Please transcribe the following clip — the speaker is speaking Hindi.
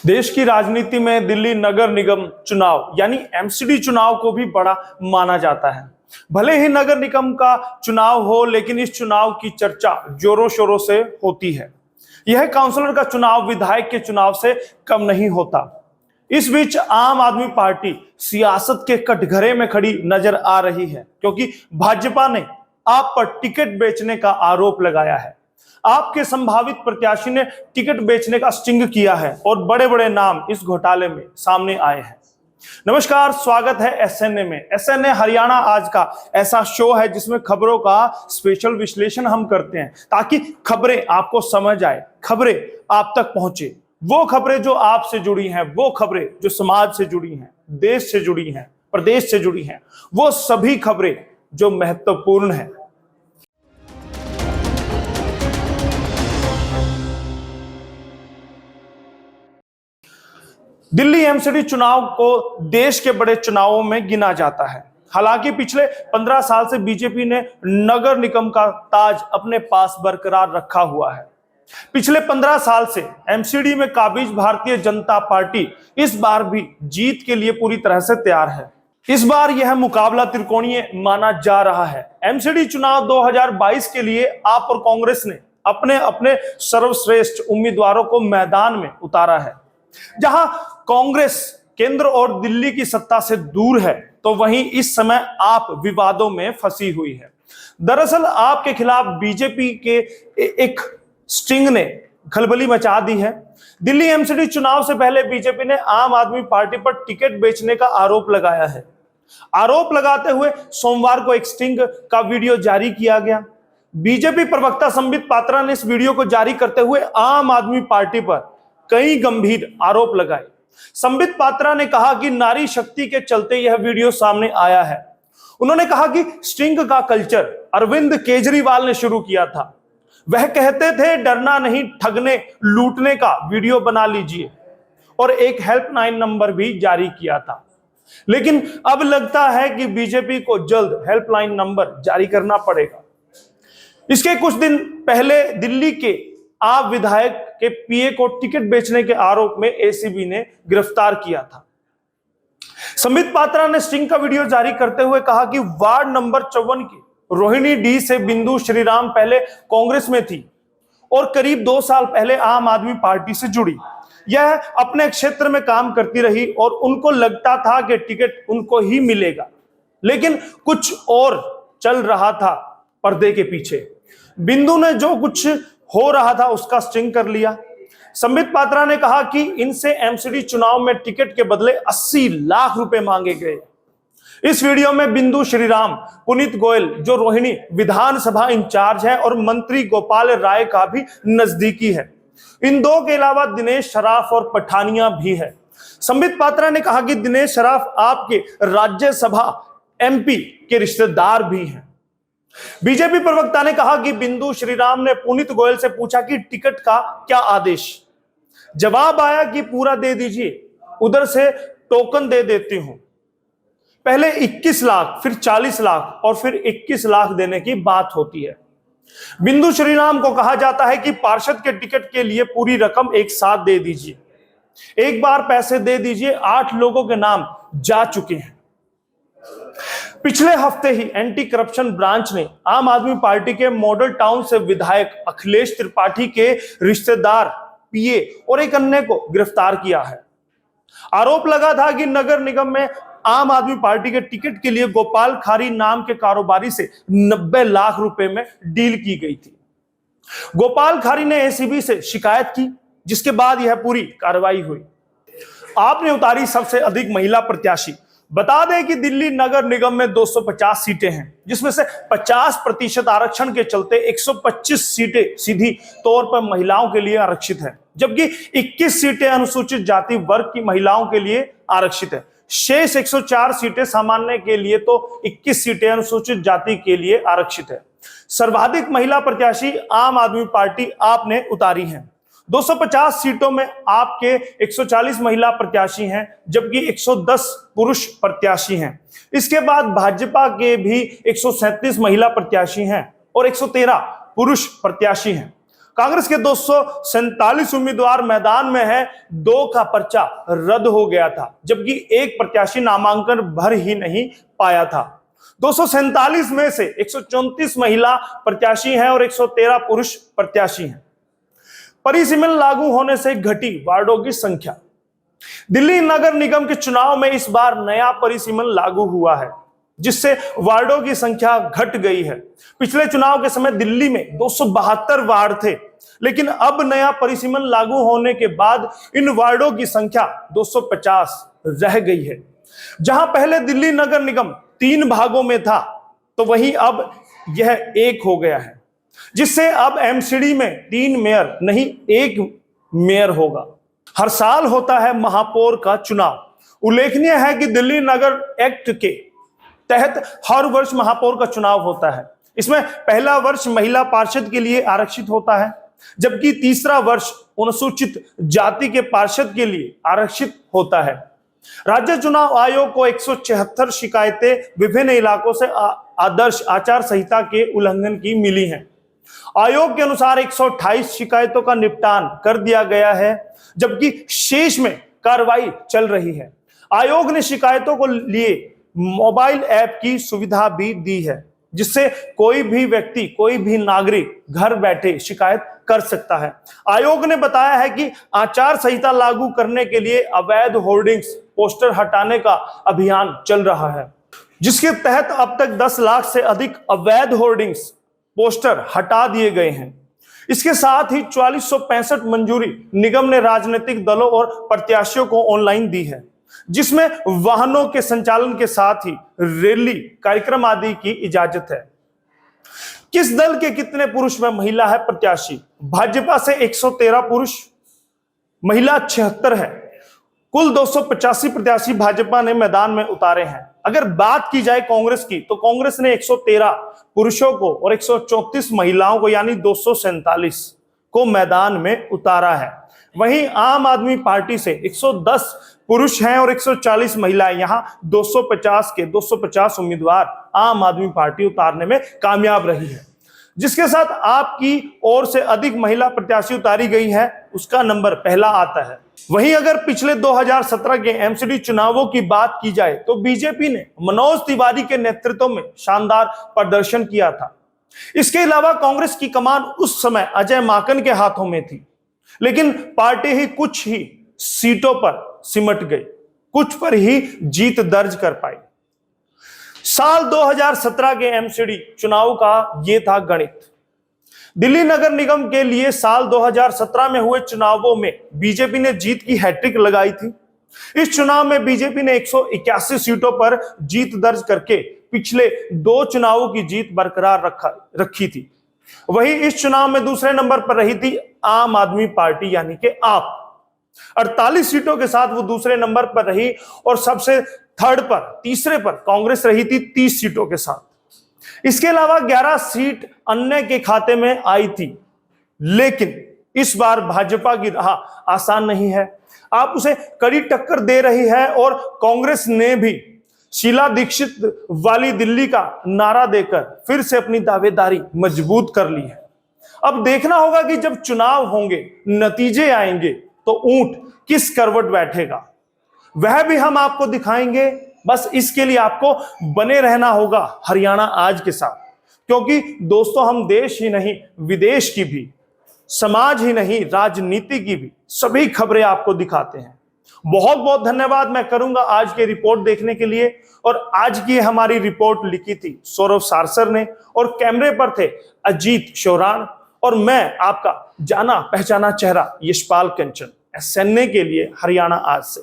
देश की राजनीति में दिल्ली नगर निगम चुनाव यानी एमसीडी चुनाव को भी बड़ा माना जाता है। भले ही नगर निगम का चुनाव हो, लेकिन इस चुनाव की चर्चा जोरों शोरों से होती है। यह काउंसलर का चुनाव विधायक के चुनाव से कम नहीं होता। इस बीच आम आदमी पार्टी सियासत के कटघरे में खड़ी नजर आ रही है, क्योंकि भाजपा ने आप पर टिकट बेचने का आरोप लगाया है। आपके संभावित प्रत्याशी ने टिकट बेचने का स्टिंग किया है और बड़े बड़े नाम इस घोटाले में सामने आए हैं। नमस्कार, स्वागत है एसएनए में। एसएनए हरियाणा आज का ऐसा शो है जिसमें खबरों का स्पेशल विश्लेषण हम करते हैं, ताकि खबरें आपको समझ आए, खबरें आप तक पहुंचे। वो खबरें जो आपसे जुड़ी हैं, वो खबरें जो समाज से जुड़ी हैं, देश से जुड़ी हैं, प्रदेश से जुड़ी हैं, वो सभी खबरें जो महत्वपूर्ण हैं। दिल्ली एमसीडी चुनाव को देश के बड़े चुनावों में गिना जाता है। हालांकि पिछले 15 साल से बीजेपी ने नगर निगम का ताज अपने पास बरकरार रखा हुआ है। पिछले 15 साल से एमसीडी में काबिज भारतीय जनता पार्टी इस बार भी जीत के लिए पूरी तरह से तैयार है। इस बार यह मुकाबला त्रिकोणीय माना जा रहा है। एमसीडी चुनाव 2022 के लिए आप और कांग्रेस ने अपने अपने सर्वश्रेष्ठ उम्मीदवारों को मैदान में उतारा है। जहां कांग्रेस केंद्र और दिल्ली की सत्ता से दूर है, तो वहीं इस समय आप विवादों में फंसी हुई है। दरअसल आपके खिलाफ बीजेपी के एक स्टिंग ने खलबली मचा दी है। दिल्ली एमसीडी चुनाव से पहले बीजेपी ने आम आदमी पार्टी पर टिकट बेचने का आरोप लगाया है। आरोप लगाते हुए सोमवार को एक स्टिंग का वीडियो जारी किया गया। बीजेपी प्रवक्ता संबित पात्रा ने इस वीडियो को जारी करते हुए आम आदमी पार्टी पर कई गंभीर आरोप लगाए। संबित पात्रा ने कहा कि नारी शक्ति के चलते यह वीडियो सामने आया है। उन्होंने कहा कि स्टिंग का कल्चर अरविंद केजरीवाल ने शुरू किया था। वह कहते थे डरना नहीं, ठगने लूटने का वीडियो बना लीजिए, और एक हेल्पलाइन नंबर भी जारी किया था। लेकिन अब लगता है कि बीजेपी को जल्द हेल्पलाइन नंबर जारी करना पड़ेगा। इसके कुछ दिन पहले दिल्ली के आप विधायक के पीए को टिकट बेचने के आरोप में एसीबी ने गिरफ्तार किया था। संबित पात्रा ने स्टिंग का वीडियो जारी करते हुए कहा कि वार्ड नंबर 54 की रोहिणी डी से बिंदु श्रीराम पहले कांग्रेस में थी और करीब 2 साल पहले आम आदमी पार्टी से जुड़ी। यह अपने क्षेत्र में काम करती रही और उनको लगता था कि टिकट उनको ही मिलेगा, लेकिन कुछ और चल रहा था पर्दे के पीछे। बिंदु ने जो कुछ हो रहा था उसका स्टिंग कर लिया। संबित पात्रा ने कहा कि इनसे एमसीडी चुनाव में टिकट के बदले 80 लाख रुपए मांगे गए। इस वीडियो में बिंदु श्रीराम, पुनीत गोयल जो रोहिणी विधानसभा इंचार्ज है, और मंत्री गोपाल राय का भी नजदीकी है। इन दो के अलावा दिनेश शराफ और पठानिया भी है। संबित पात्रा ने कहा कि दिनेश शराफ आपके राज्यसभा एमपी के रिश्तेदार भी हैं। बीजेपी प्रवक्ता ने कहा कि बिंदु श्रीराम ने पुनीत गोयल से पूछा कि टिकट का क्या आदेश। जवाब आया कि पूरा दे दीजिए, उधर से टोकन दे देती हूं। पहले 21 लाख, फिर 40 लाख और फिर 21 लाख देने की बात होती है। बिंदु श्रीराम को कहा जाता है कि पार्षद के टिकट के लिए पूरी रकम एक साथ दे दीजिए, एक बार पैसे दे दीजिए। 8 लोगों के नाम जा चुके हैं। पिछले हफ्ते ही एंटी करप्शन ब्रांच ने आम आदमी पार्टी के मॉडल टाउन से विधायक अखिलेश त्रिपाठी के रिश्तेदार पीए और एक अन्य को गिरफ्तार किया है। आरोप लगा था कि नगर निगम में आम आदमी पार्टी के टिकट के लिए गोपाल खारी नाम के कारोबारी से 90 लाख रुपए में डील की गई थी। गोपाल खारी ने एसीबी से शिकायत की, जिसके बाद यह पूरी कार्रवाई हुई। आपने उतारी सबसे अधिक महिला प्रत्याशी। बता दें कि दिल्ली नगर निगम में 250 सीटें हैं, जिसमें से 50% आरक्षण के चलते 125 सीटें सीधी तौर पर महिलाओं के लिए आरक्षित है, जबकि 21 सीटें अनुसूचित जाति वर्ग की महिलाओं के लिए आरक्षित है। शेष 104 सीटें सामान्य के लिए तो 21 सीटें अनुसूचित जाति के लिए आरक्षित है। सर्वाधिक महिला प्रत्याशी आम आदमी पार्टी आपने उतारी है। 250 सीटों में आपके 140 महिला प्रत्याशी हैं, जबकि 110 पुरुष प्रत्याशी हैं। इसके बाद भाजपा के भी 137 महिला प्रत्याशी हैं और 113 पुरुष प्रत्याशी हैं। कांग्रेस के 247 उम्मीदवार मैदान में हैं, 2 का पर्चा रद्द हो गया था, जबकि एक प्रत्याशी नामांकन भर ही नहीं पाया था। 247 में से 134 महिला प्रत्याशी हैं और 113 पुरुष प्रत्याशी हैं। परिसीमन लागू होने से घटी वार्डों की संख्या। दिल्ली नगर निगम के चुनाव में इस बार नया परिसीमन लागू हुआ है, जिससे वार्डों की संख्या घट गई है। पिछले चुनाव के समय दिल्ली में 272 वार्ड थे, लेकिन अब नया परिसीमन लागू होने के बाद इन वार्डों की संख्या 250 रह गई है। जहां पहले दिल्ली नगर निगम 3 भागों में था, तो वहीं अब यह 1 हो गया है, जिससे अब एमसीडी में 3 मेयर नहीं 1 मेयर होगा। हर साल होता है महापौर का चुनाव। उल्लेखनीय है कि दिल्ली नगर एक्ट के तहत हर वर्ष महापौर का चुनाव होता है। इसमें पहला वर्ष महिला पार्षद के लिए आरक्षित होता है, जबकि तीसरा वर्ष अनुसूचित जाति के पार्षद के लिए आरक्षित होता है। राज्य चुनाव आयोग को 176 शिकायतें विभिन्न इलाकों से आदर्श आचार संहिता के उल्लंघन की मिली हैं। आयोग के अनुसार 128 शिकायतों का निपटान कर दिया गया है, जबकि शेष में कार्रवाई चल रही है। आयोग ने शिकायतों को लिए मोबाइल ऐप की सुविधा भी दी है, जिससे कोई भी व्यक्ति, कोई भी नागरिक घर बैठे शिकायत कर सकता है। आयोग ने बताया है कि आचार संहिता लागू करने के लिए अवैध होर्डिंग्स, पोस्टर हटाने का अभियान चल रहा है, जिसके तहत अब तक 10 लाख से अधिक अवैध होर्डिंग्स, पोस्टर हटा दिए गए हैं। इसके साथ ही 4465 मंजूरी निगम ने राजनीतिक दलों और प्रत्याशियों को ऑनलाइन दी है, जिसमें वाहनों के संचालन के साथ ही रैली, कार्यक्रम आदि की इजाजत है। किस दल के कितने पुरुष व महिला है प्रत्याशी? भाजपा से 113 पुरुष, महिला 76 है। कुल 285 प्रत्याशी भाजपा ने मैदान में उतारे हैं। अगर बात की जाए कांग्रेस की, तो कांग्रेस ने 113 पुरुषों को और 134 महिलाओं को यानी 247 को मैदान में उतारा है। वहीं आम आदमी पार्टी से 110 पुरुष हैं और 140 महिलाएं। यहां 250 के 250 उम्मीदवार आम आदमी पार्टी उतारने में कामयाब रही है। जिसके साथ आपकी ओर से अधिक महिला प्रत्याशी उतारी गई है, उसका नंबर पहला आता है। वहीं अगर पिछले 2017 के एमसीडी चुनावों की बात की जाए, तो बीजेपी ने मनोज तिवारी के नेतृत्व में शानदार प्रदर्शन किया था। इसके अलावा कांग्रेस की कमान उस समय अजय माकन के हाथों में थी, लेकिन पार्टी ही कुछ ही सीटों पर सिमट गई, कुछ पर ही जीत दर्ज कर पाई। साल 2017 के एमसीडी चुनाव का ये था गणित। दिल्ली नगर निगम के लिए साल 2017 में हुए चुनावों में बीजेपी ने जीत की हैट्रिक लगाई थी। इस चुनाव में बीजेपी ने 181 सीटों पर जीत दर्ज करके पिछले 2 चुनावों की जीत बरकरार रखी थी। वहीं इस चुनाव में दूसरे नंबर पर रही थी आम आदमी पार्टी यानी कि आप। 48 सीटों के साथ वो दूसरे नंबर पर रही और सबसे तीसरे पर कांग्रेस रही थी 30 सीटों के साथ। इसके अलावा 11 सीट अन्य के खाते में आई थी, लेकिन इस बार भाजपा की राह आसान नहीं है। आप उसे कड़ी टक्कर दे रही है और कांग्रेस ने भी शीला दीक्षित वाली दिल्ली का नारा देकर फिर से अपनी दावेदारी मजबूत कर ली है। अब देखना होगा कि जब चुनाव होंगे, नतीजे आएंगे, तो ऊंट किस करवट बैठेगा, वह भी हम आपको दिखाएंगे। बस इसके लिए आपको बने रहना होगा हरियाणा आज के साथ, क्योंकि दोस्तों हम देश ही नहीं, विदेश की भी, समाज ही नहीं, राजनीति की भी सभी खबरें आपको दिखाते हैं। बहुत बहुत धन्यवाद मैं करूंगा आज की रिपोर्ट देखने के लिए। और आज की हमारी रिपोर्ट लिखी थी सौरभ सारसर ने और कैमरे पर थे अजीत शोरान और मैं आपका जाना पहचाना चेहरा यशपाल कंचन। एसएनए के लिए हरियाणा आज से।